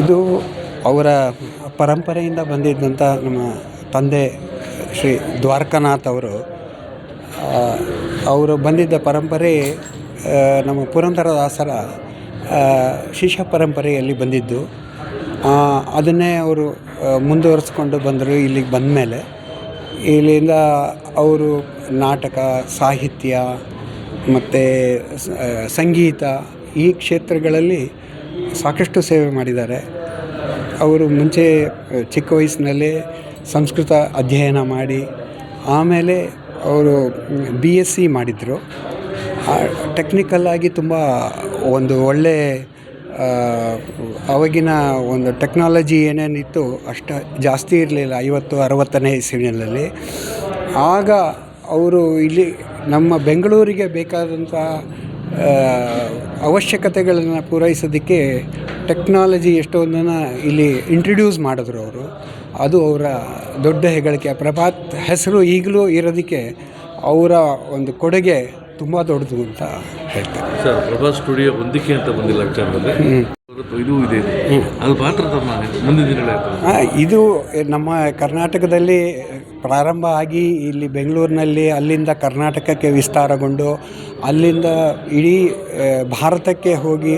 ಇದು ಅವರ ಪರಂಪರೆಯಿಂದ ಬಂದಿದ್ದಂಥ ನಮ್ಮ ತಂದೆ ಶ್ರೀ ದ್ವಾರಕಾನಾಥ್ ಅವರು ಬಂದಿದ್ದ ಪರಂಪರೆ ನಮ್ಮ ಪುರಂದರದಾಸರ ಶಿಷ್ಯ ಪರಂಪರೆಯಲ್ಲಿ ಬಂದಿದ್ದು. ಅದನ್ನೇ ಅವರು ಮುಂದುವರಿಸ್ಕೊಂಡು ಬಂದರು. ಇಲ್ಲಿಗೆ ಬಂದ ಮೇಲೆ ಇಲ್ಲಿಂದ ಅವರು ನಾಟಕ, ಸಾಹಿತ್ಯ ಮತ್ತು ಸಂಗೀತ ಈ ಕ್ಷೇತ್ರಗಳಲ್ಲಿ ಸಾಕಷ್ಟು ಸೇವೆ ಮಾಡಿದ್ದಾರೆ. ಅವರು ಮುಂಚೆ ಚಿಕ್ಕ ವಯಸ್ಸಿನಲ್ಲೇ ಸಂಸ್ಕೃತ ಅಧ್ಯಯನ ಮಾಡಿ ಆಮೇಲೆ ಅವರು BSc ಮಾಡಿದರು. ಟೆಕ್ನಿಕಲ್ಲಾಗಿ ತುಂಬ ಒಂದು ಒಳ್ಳೆಯ ಆವಾಗಿನ ಒಂದು ಟೆಕ್ನಾಲಜಿ ಏನೇನಿತ್ತು ಅಷ್ಟು ಜಾಸ್ತಿ ಇರಲಿಲ್ಲ 50-60ನೇ ಇಸವಿನಲ್ಲಿ. ಆಗ ಅವರು ಇಲ್ಲಿ ನಮ್ಮ ಬೆಂಗಳೂರಿಗೆ ಬೇಕಾದಂಥ ಅವಶ್ಯಕತೆಗಳನ್ನು ಪೂರೈಸೋದಕ್ಕೆ ಟೆಕ್ನಾಲಜಿ ಎಷ್ಟೊಂದನ್ನು ಇಲ್ಲಿ ಇಂಟ್ರಡ್ಯೂಸ್ ಮಾಡಿದ್ರು ಅವರು. ಅದು ಅವರ ದೊಡ್ಡ ಹೆಗ್ಗಳಿಕೆ. ಪ್ರಭಾತ್ ಹೆಸರು ಈಗಲೂ ಇರೋದಕ್ಕೆ ಅವರ ಒಂದು ಕೊಡುಗೆ ತುಂಬ ದೊಡ್ಡದು ಅಂತ ಹೇಳ್ತಾರೆ. ಸರ್, ಪ್ರಭಾತ್ ಸ್ಟುಡಿಯೋ ಹೊಂದಿಕೆ ಅಂತ ಬಂದಿಲ್ಲ ವಿಚಾರದಲ್ಲಿ ಇದು ಇದೆ, ಅದು ಮಾತ್ರ ತಮ್ಮ ಮುಂದಿನ ದಿನಗಳಾಗ್ತದೆ. ಇದು ನಮ್ಮ ಕರ್ನಾಟಕದಲ್ಲಿ ಪ್ರಾರಂಭ ಆಗಿ ಇಲ್ಲಿ ಬೆಂಗಳೂರಿನಲ್ಲಿ, ಅಲ್ಲಿಂದ ಕರ್ನಾಟಕಕ್ಕೆ ವಿಸ್ತಾರಗೊಂಡು ಅಲ್ಲಿಂದ ಇಡೀ ಭಾರತಕ್ಕೆ ಹೋಗಿ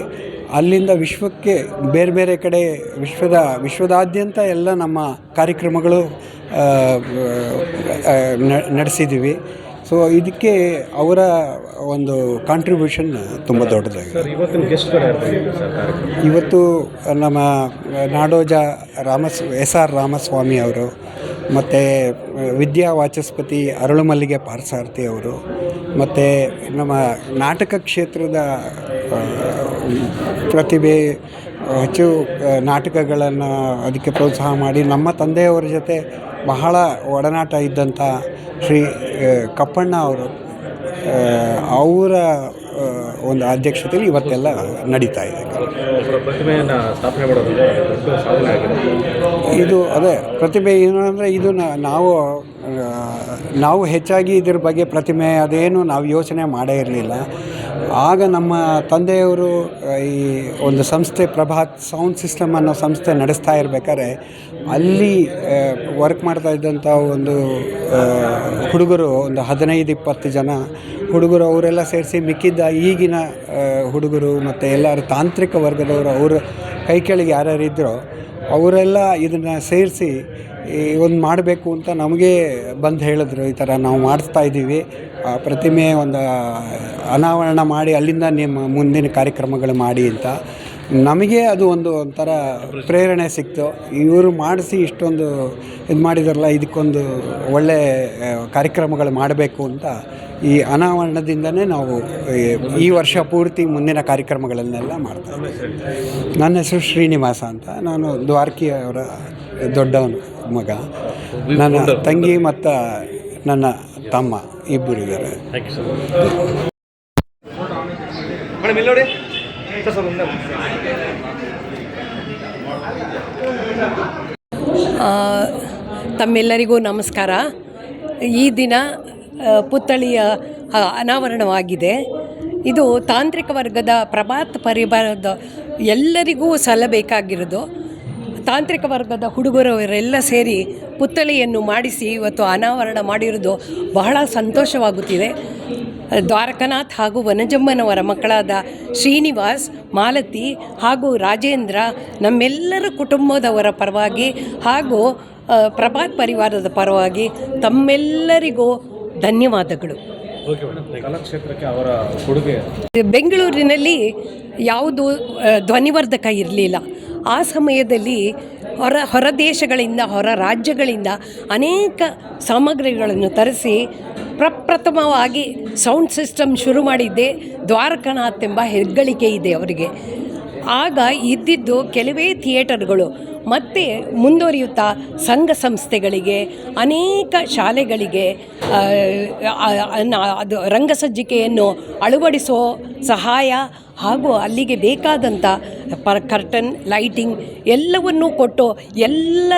ಅಲ್ಲಿಂದ ವಿಶ್ವಕ್ಕೆ ಬೇರೆ ಬೇರೆ ಕಡೆ ವಿಶ್ವದಾದ್ಯಂತ ಎಲ್ಲ ನಮ್ಮ ಕಾರ್ಯಕ್ರಮಗಳು ನಡೆಸಿದ್ದೀವಿ. ಸೊ ಇದಕ್ಕೆ ಅವರ ಒಂದು ಕಾಂಟ್ರಿಬ್ಯೂಷನ್ ತುಂಬ ದೊಡ್ಡದಾಗಿದೆ. ಇವತ್ತು ನಮ್ಮ ನಾಡೋಜ SR ರಾಮಸ್ವಾಮಿ ಅವರು ಮತ್ತು ವಿದ್ಯಾ ವಾಚಸ್ಪತಿ ಅರಳುಮಲ್ಲಿಗೆ ಪಾರ್ಸಾರ್ಥಿ ಅವರು ಮತ್ತು ನಮ್ಮ ನಾಟಕ ಕ್ಷೇತ್ರದ ಪ್ರತಿಭೆ ಹೆಚ್ಚು ನಾಟಕಗಳನ್ನು ಅದಕ್ಕೆ ಪ್ರೋತ್ಸಾಹ ಮಾಡಿ ನಮ್ಮ ತಂದೆಯವರ ಜೊತೆ ಬಹಳ ಒಡನಾಟ ಇದ್ದಂಥ ಶ್ರೀ ಕಪ್ಪಣ್ಣ ಅವರು ಅವರ ಒಂದು ಅಧ್ಯಕ್ಷತೆಯಲ್ಲಿ ಇವತ್ತೆಲ್ಲ ನಡೀತಾ ಇದೆ. ಪ್ರತಿಮೆಯನ್ನು ಸ್ಥಾಪನೆ ಮಾಡೋದು ಸಾಧನೆ ಆಗಿದೆ. ಇದು ಅದೇ ಪ್ರತಿಭೆ ಏನು ಅಂದರೆ ಇದು ನಾವು ಹೆಚ್ಚಾಗಿ ಇದ್ರ ಬಗ್ಗೆ ಪ್ರತಿಮೆ ಅದೇನು ನಾವು ಯೋಚನೆ ಮಾಡೇ ಇರಲಿಲ್ಲ. ಆಗ ನಮ್ಮ ತಂದೆಯವರು ಈ ಒಂದು ಸಂಸ್ಥೆ ಪ್ರಭಾತ್ ಸೌಂಡ್ ಸಿಸ್ಟಮ್ ಅನ್ನೋ ಸಂಸ್ಥೆ ನಡೆಸ್ತಾ ಇರಬೇಕಾದ್ರೆ ಅಲ್ಲಿ ವರ್ಕ್ ಮಾಡ್ತಾ ಇದ್ದಂಥ ಒಂದು ಹುಡುಗರು, ಒಂದು 15-20 ಜನ ಹುಡುಗರು ಅವರೆಲ್ಲ ಸೇರಿಸಿ ಮಿಕ್ಕಿದ್ದ ಈಗಿನ ಹುಡುಗರು ಮತ್ತು ಎಲ್ಲರೂ ತಾಂತ್ರಿಕ ವರ್ಗದವರು, ಅವರ ಕೈ ಕೆಳಗೆ ಯಾರ್ಯಾರು ಇದ್ದರೋ ಅವರೆಲ್ಲ ಇದನ್ನು ಸೇರಿಸಿ ಒಂದು ಮಾಡಬೇಕು ಅಂತ ನಮಗೆ ಬಂದು ಹೇಳಿದ್ರು, ಈ ಥರ ನಾವು ಮಾಡಿಸ್ತಾ ಇದ್ದೀವಿ, ಪ್ರತಿಮೆ ಒಂದು ಅನಾವರಣ ಮಾಡಿ ಅಲ್ಲಿಂದ ನಿಮ್ಮ ಮುಂದಿನ ಕಾರ್ಯಕ್ರಮಗಳು ಮಾಡಿ ಅಂತ. ನಮಗೆ ಅದು ಒಂಥರ ಪ್ರೇರಣೆ ಸಿಕ್ತು. ಇವರು ಮಾಡಿಸಿ ಇಷ್ಟೊಂದು ಇದು ಮಾಡಿದಾರಲ್ಲ, ಇದಕ್ಕೊಂದು ಒಳ್ಳೆಯ ಕಾರ್ಯಕ್ರಮಗಳು ಮಾಡಬೇಕು ಅಂತ ಈ ಅನಾವರಣದಿಂದನೇ ನಾವು ಈ ವರ್ಷ ಪೂರ್ತಿ ಮುಂದಿನ ಕಾರ್ಯಕ್ರಮಗಳನ್ನೆಲ್ಲ ಮಾಡ್ತಾಯಿದ್ದೆ. ನನ್ನ ಹೆಸರು ಶ್ರೀನಿವಾಸ ಅಂತ. ನಾನು ದ್ವಾರಕಿ ಅವರ ದೊಡ್ಡವನು ಮಗ. ನನ್ನ ತಂಗಿ ಮತ್ತು ನನ್ನ ತಮ್ಮ ಇಬ್ಬರಿದ್ದಾರೆ. ತಮ್ಮೆಲ್ಲರಿಗೂ ನಮಸ್ಕಾರ. ಈ ದಿನ ಪುತ್ಥಳಿಯ ಅನಾವರಣವಾಗಿದೆ. ಇದು ತಾಂತ್ರಿಕ ವರ್ಗದ ಪ್ರಭಾತ್ ಪರಿವಾರದ ಎಲ್ಲರಿಗೂ ಸಲ್ಲಬೇಕಾಗಿರೋದು. ತಾಂತ್ರಿಕ ವರ್ಗದ ಹುಡುಗರವರೆಲ್ಲ ಸೇರಿ ಪುತ್ಥಳಿಯನ್ನು ಮಾಡಿಸಿ ಇವತ್ತು ಅನಾವರಣ ಮಾಡಿರೋದು ಬಹಳ ಸಂತೋಷವಾಗುತ್ತಿದೆ. ದ್ವಾರಕಾನಾಥ್ ಹಾಗೂ ವನಜಮ್ಮನವರ ಮಕ್ಕಳಾದ ಶ್ರೀನಿವಾಸ್, ಮಾಲತಿ ಹಾಗೂ ರಾಜೇಂದ್ರ ನಮ್ಮೆಲ್ಲರ ಕುಟುಂಬದವರ ಪರವಾಗಿ ಹಾಗೂ ಪ್ರಭಾತ್ ಪರಿವಾರದ ಪರವಾಗಿ ತಮ್ಮೆಲ್ಲರಿಗೂ ಧನ್ಯವಾದಗಳು. ಕಲಾಕ್ಷೇತ್ರಕ್ಕೆ ಅವರ ಕೊಡುಗೆ. ಬೆಂಗಳೂರಿನಲ್ಲಿ ಯಾವುದು ಧ್ವನಿವರ್ಧಕ ಇರಲಿಲ್ಲ. ಆ ಸಮಯದಲ್ಲಿ ಹೊರ ದೇಶಗಳಿಂದ, ಹೊರ ರಾಜ್ಯಗಳಿಂದ ಅನೇಕ ಸಾಮಗ್ರಿಗಳನ್ನು ತರಿಸಿ ಪ್ರಪ್ರಥಮವಾಗಿ ಸೌಂಡ್ ಸಿಸ್ಟಮ್ ಶುರು ಮಾಡಿದ್ದೇ ದ್ವಾರಕಾನಾಥ್ ಎಂಬ ಹೆಗ್ಗಳಿಕೆ ಇದೆ ಅವರಿಗೆ. ಆಗ ಇದ್ದಿದ್ದು ಕೆಲವೇ ಥಿಯೇಟರ್ಗಳು. ಮತ್ತು ಮುಂದುವರಿಯುತ್ತಾ ಸಂಘ ಸಂಸ್ಥೆಗಳಿಗೆ, ಅನೇಕ ಶಾಲೆಗಳಿಗೆ ಅದು ರಂಗಸಜ್ಜಿಕೆಯನ್ನು ಅಳವಡಿಸೋ ಸಹಾಯ ಹಾಗೂ ಅಲ್ಲಿಗೆ ಬೇಕಾದಂಥ ಕರ್ಟನ್, ಲೈಟಿಂಗ್ ಎಲ್ಲವನ್ನೂ ಕೊಟ್ಟು ಎಲ್ಲ